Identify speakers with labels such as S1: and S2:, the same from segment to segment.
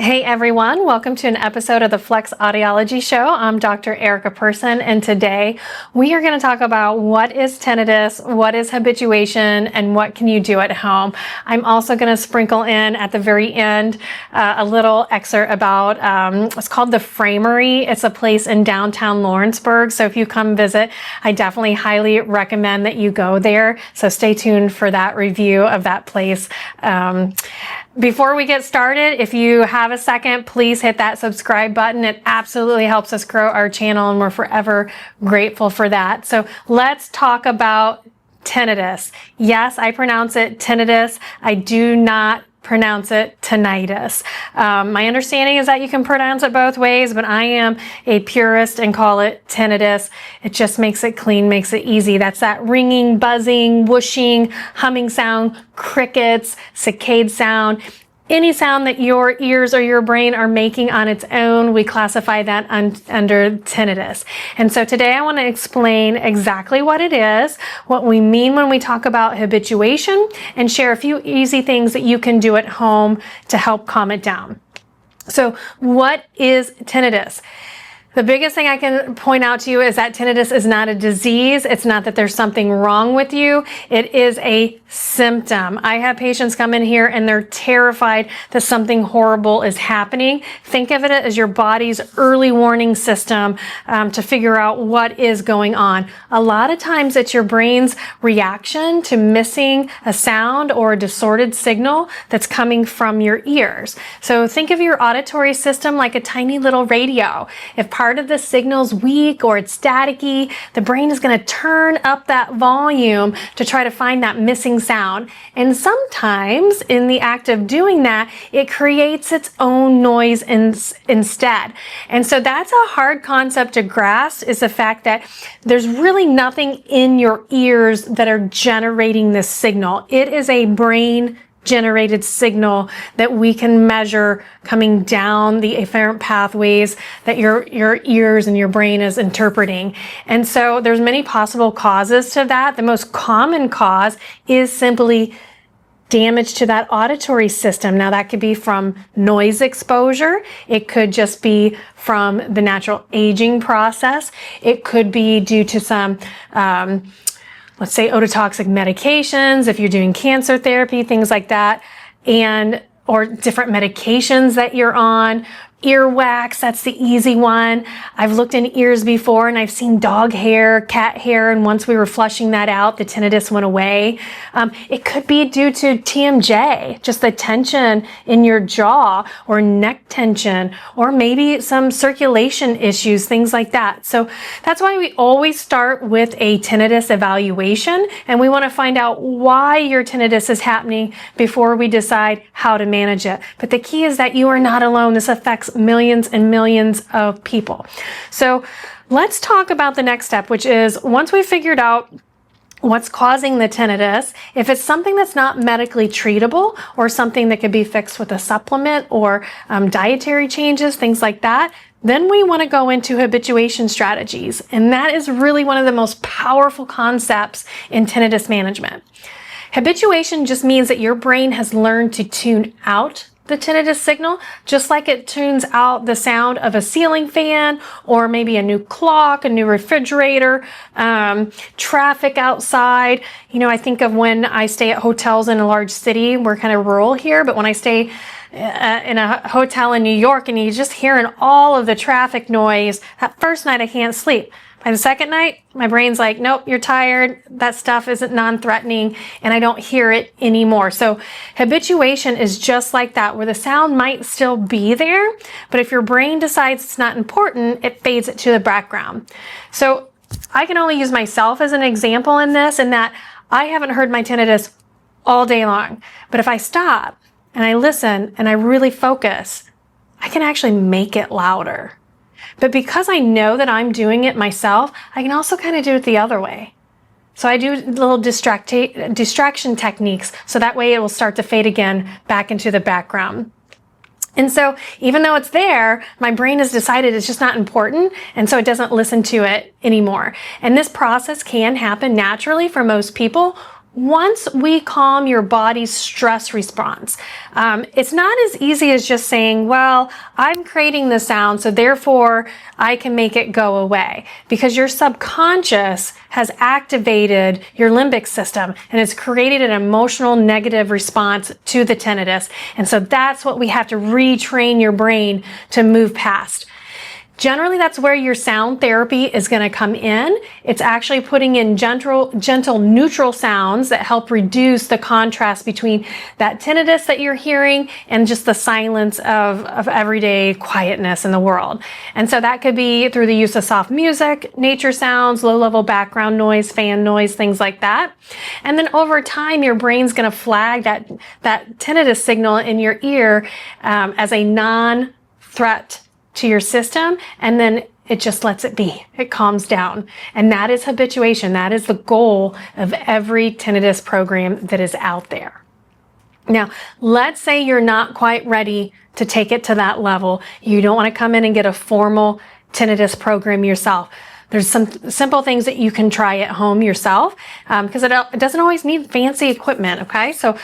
S1: Hey everyone, welcome to an episode of the Flex Audiology Show. I'm Dr. 𝗧𝗵𝗲, and today we are going to talk about what is tinnitus, what is habituation, and what can you do at home. I'm also going to sprinkle in at the very end a little excerpt about, it's called the 𝗧𝗵𝗲. It's a place in downtown Lawrenceburg, so if you come visit, I definitely highly recommend that you go there. So stay tuned for that review of that place. Before we get started, if you have a second, please hit that subscribe button. It absolutely helps us grow our channel, and we're forever grateful for that. So let's talk about tinnitus. Yes, I pronounce it tinnitus. I do not pronounce it tinnitus. My understanding is that you can pronounce it both ways, but I am a purist and call it tinnitus. It just makes it clean, makes it easy. That's that ringing, buzzing, whooshing, humming sound, crickets, cicade sound. Any sound that your ears or your brain are making on its own, we classify that under tinnitus. And so today I want to explain exactly what it is, what we mean when we talk about habituation, and share a few easy things that you can do at home to help calm it down. So what is tinnitus? The biggest thing I can point out to you is that tinnitus is not a disease. It's not that there's something wrong with you. It is a symptom. I have patients come in here and they're terrified that something horrible is happening. Think of it as your body's early warning system to figure out what is going on. A lot of times it's your brain's reaction to missing a sound or a distorted signal that's coming from your ears. So think of your auditory system like a tiny little radio. If part of the signal's weak or it's staticky, the brain is going to turn up that volume to try to find that missing sound. And sometimes in the act of doing that, it creates its own noise instead. And so that's a hard concept to grasp, is the fact that there's really nothing in your ears that are generating this signal. It is a brain generated signal that we can measure coming down the afferent pathways that your ears and your brain is interpreting. And so there's many possible causes to that. The most common cause is simply damage to that auditory system. Now that could be from noise exposure. It could just be from the natural aging process. It could be due to some let's say ototoxic medications, if you're doing cancer therapy, things like that, or different medications that you're on. Earwax, that's the easy one. I've looked in ears before and I've seen dog hair, cat hair, and once we were flushing that out, the tinnitus went away. It could be due to TMJ, just the tension in your jaw or neck tension, or maybe some circulation issues, things like that. So that's why we always start with a tinnitus evaluation, and we want to find out why your tinnitus is happening before we decide how to manage it. But the key is that you are not alone. This affects millions and millions of people. So let's talk about the next step, which is once we've figured out what's causing the tinnitus, if it's something that's not medically treatable or something that could be fixed with a supplement or dietary changes, things like that, then we want to go into habituation strategies. And that is really one of the most powerful concepts in tinnitus management. Habituation just means that your brain has learned to tune out the tinnitus signal, just like it tunes out the sound of a ceiling fan or maybe a new clock, a new refrigerator, traffic outside. You know, I think of when I stay at hotels in a large city. We're kind of rural here, but when I stay in a hotel in New York and you're just hearing all of the traffic noise, that first night I can't sleep. By the second night, my brain's like, nope, you're tired. That stuff isn't non-threatening, and I don't hear it anymore. So habituation is just like that, where the sound might still be there, but if your brain decides it's not important, it fades it to the background. So I can only use myself as an example in this, in that I haven't heard my tinnitus all day long. But if I stop and I listen and I really focus, I can actually make it louder. But because I know that I'm doing it myself, I can also kind of do it the other way. So I do little distraction techniques, so that way it will start to fade again back into the background. And so even though it's there, my brain has decided it's just not important, and so it doesn't listen to it anymore. And this process can happen naturally for most people, once we calm your body's stress response, it's not as easy as just saying, well, I'm creating the sound, so therefore I can make it go away, because your subconscious has activated your limbic system and it's created an emotional negative response to the tinnitus. And so that's what we have to retrain your brain to move past. Generally, that's where your sound therapy is going to come in. It's actually putting in gentle, neutral sounds that help reduce the contrast between that tinnitus that you're hearing and just the silence of everyday quietness in the world. And so that could be through the use of soft music, nature sounds, low-level background noise, fan noise, things like that. And then over time, your brain's going to flag that tinnitus signal in your ear as a non-threat to your system, and then it just lets it be. It calms down. And that is habituation. That is the goal of every tinnitus program that is out there. Now, let's say you're not quite ready to take it to that level. You don't want to come in and get a formal tinnitus program yourself. There's some simple things that you can try at home yourself, because it doesn't always need fancy equipment, okay? So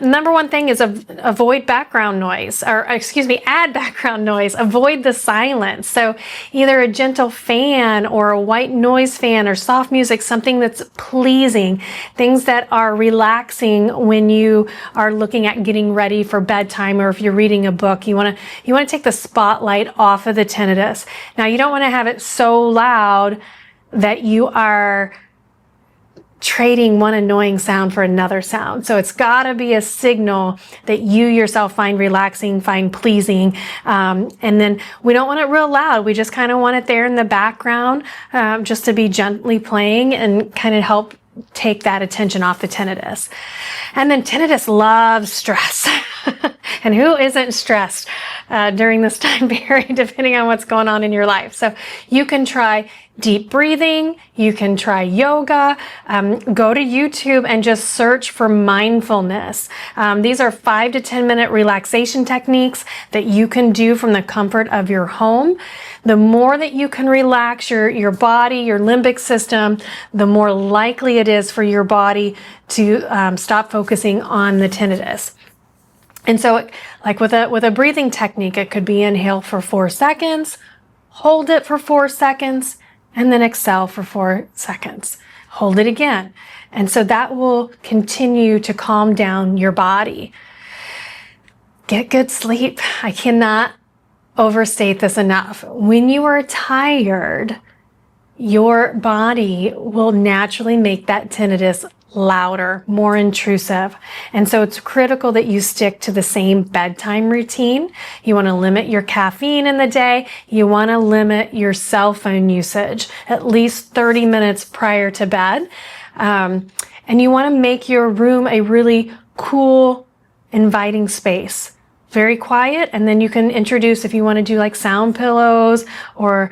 S1: number one thing is avoid background noise, or add background noise, avoid the silence. So either a gentle fan or a white noise fan or soft music, something that's pleasing, things that are relaxing when you are looking at getting ready for bedtime, or if you're reading a book, you want to take the spotlight off of the tinnitus. Now, you don't want to have it so loud that you are trading one annoying sound for another sound. So it's got to be a signal that you yourself find relaxing, find pleasing. And then we don't want it real loud. We just kind of want it there in the background, just to be gently playing and kind of help take that attention off the tinnitus. And then tinnitus loves stress. And who isn't stressed during this time period, depending on what's going on in your life? So you can try deep breathing. You can try yoga. Go to YouTube and just search for mindfulness. These are 5 to 10 minute relaxation techniques that you can do from the comfort of your home. The more that you can relax your body, your limbic system, the more likely it is for your body to stop focusing on the tinnitus. And so, like with a breathing technique, it could be inhale for 4 seconds, hold it for 4 seconds, and then exhale for 4 seconds. Hold it again. And so that will continue to calm down your body. Get good sleep. I cannot overstate this enough. When you are tired, your body will naturally make that tinnitus louder, more intrusive. And so it's critical that you stick to the same bedtime routine. You want to limit your caffeine in the day. You want to limit your cell phone usage at least 30 minutes prior to bed. And you want to make your room a really cool, inviting space. Very quiet, and then you can introduce, if you want to do like sound pillows or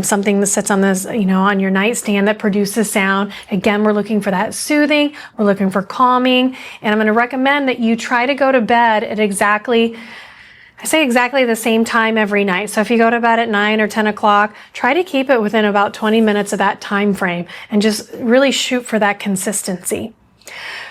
S1: something that sits on this, on your nightstand that produces sound. Again, we're looking for that soothing. We're looking for calming, and I'm going to recommend that you try to go to bed at exactly the same time every night. So if you go to bed at 9 or 10 o'clock, try to keep it within about 20 minutes of that time frame, and just really shoot for that consistency.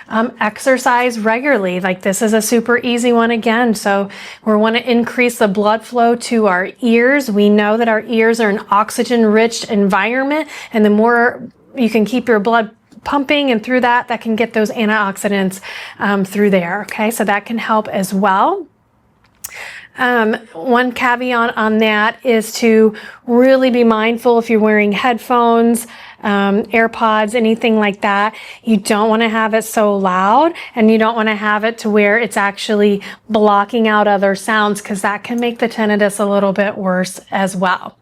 S1: Exercise regularly. Like, this is a super easy one again. So we want to increase the blood flow to our ears. We know that our ears are an oxygen-rich environment, and the more you can keep your blood pumping and through that can get those antioxidants through there. Okay, so that can help as well. One caveat on that is to really be mindful if you're wearing headphones, AirPods, anything like that. You don't want to have it so loud, and you don't want to have it to where it's actually blocking out other sounds, because that can make the tinnitus a little bit worse as well.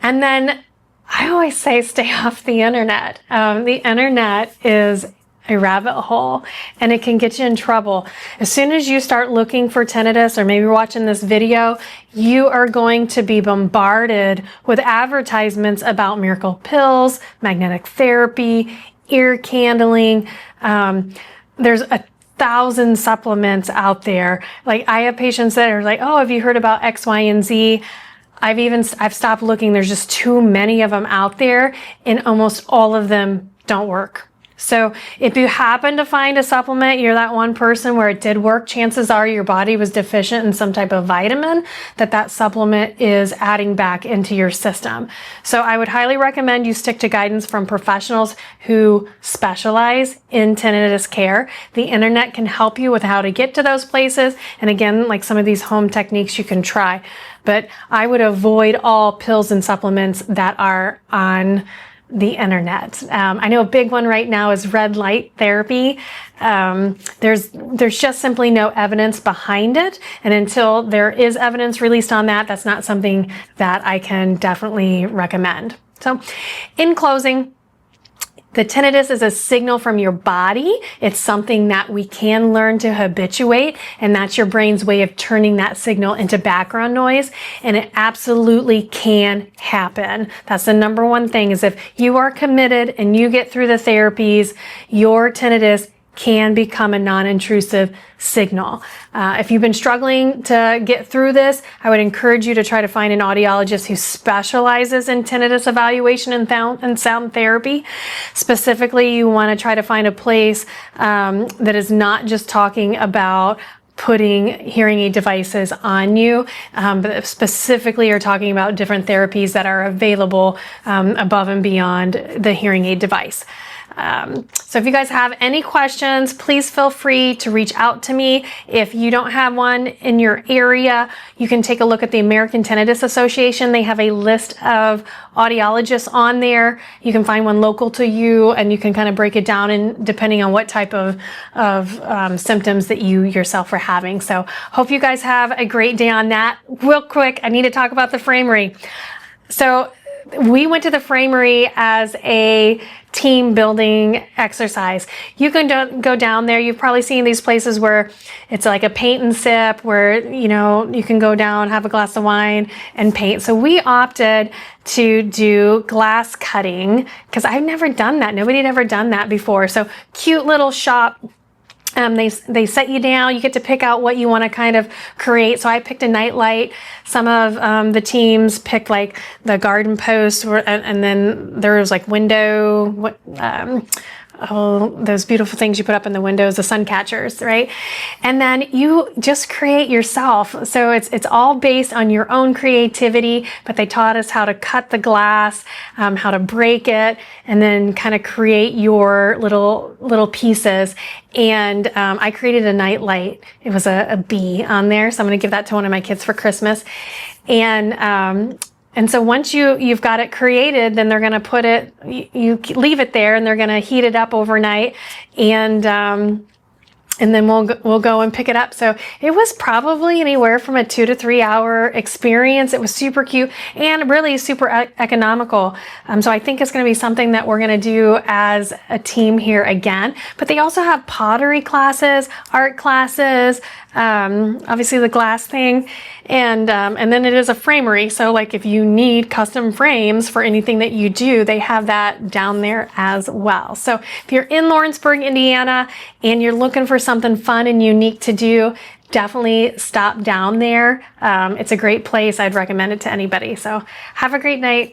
S1: And then I always say stay off the internet. The internet is a rabbit hole, and it can get you in trouble. As soon as you start looking for tinnitus, or maybe you're watching this video, you are going to be bombarded with advertisements about miracle pills, magnetic therapy, ear candling. There's 1,000 supplements out there. Like, I have patients that are like, oh, have you heard about X, Y, and Z? I've stopped looking. There's just too many of them out there, and almost all of them don't work. So if you happen to find a supplement, you're that one person where it did work, chances are your body was deficient in some type of vitamin that supplement is adding back into your system. So I would highly recommend you stick to guidance from professionals who specialize in tinnitus care. The internet can help you with how to get to those places. And again, like some of these home techniques you can try, but I would avoid all pills and supplements that are on the internet. I know a big one right now is red light therapy. There's just simply no evidence behind it. And until there is evidence released on that, that's not something that I can definitely recommend. So in closing, the tinnitus is a signal from your body. It's something that we can learn to habituate, and that's your brain's way of turning that signal into background noise, and it absolutely can happen. That's the number one thing, is if you are committed and you get through the therapies, your tinnitus can become a non-intrusive signal. If you've been struggling to get through this, I would encourage you to try to find an audiologist who specializes in tinnitus evaluation and sound therapy. Specifically, you want to try to find a place that is not just talking about putting hearing aid devices on you, but specifically are talking about different therapies that are available above and beyond the hearing aid device. So if you guys have any questions, please feel free to reach out to me. If you don't have one in your area, you can take a look at the American Tinnitus Association. They have a list of audiologists on there. You can find one local to you, and you can kind of break it down in depending on what type of symptoms that you yourself are having. So hope you guys have a great day on that. Real quick, I need to talk about the 𝗓𝗵𝗲. So we went to the 𝗓𝗵𝗲 as a team building exercise. You can go down there. You've probably seen these places where it's like a paint and sip, where, you know, you can go down, have a glass of wine and paint. So we opted to do glass cutting because I've never done that. Nobody had ever done that before. So cute little shop. They set you down. You get to pick out what you want to kind of create. So I picked a night light. Some of the teams picked like the garden post, and then there was like window, those beautiful things you put up in the windows, the sun catchers, right? And then you just create yourself. So it's all based on your own creativity, but they taught us how to cut the glass, how to break it, and then kind of create your little pieces. And I created a night light. It was a bee on there, so I'm going to give that to one of my kids for Christmas. And so once you've got it created, then they're going to put it, you leave it there, and they're going to heat it up overnight, and then we'll go and pick it up. So it was probably anywhere from a 2 to 3 hour experience. It was super cute and really super economical. So I think it's going to be something that we're going to do as a team here again. But they also have pottery classes, art classes, obviously the glass thing, and then it is a 𝗓𝗵𝗲. So like if you need custom frames for anything that you do, they have that down there as well. So if you're in Lawrenceburg, Indiana, and you're looking for something fun and unique to do, definitely stop down there. It's a great place. I'd recommend it to anybody. So have a great night.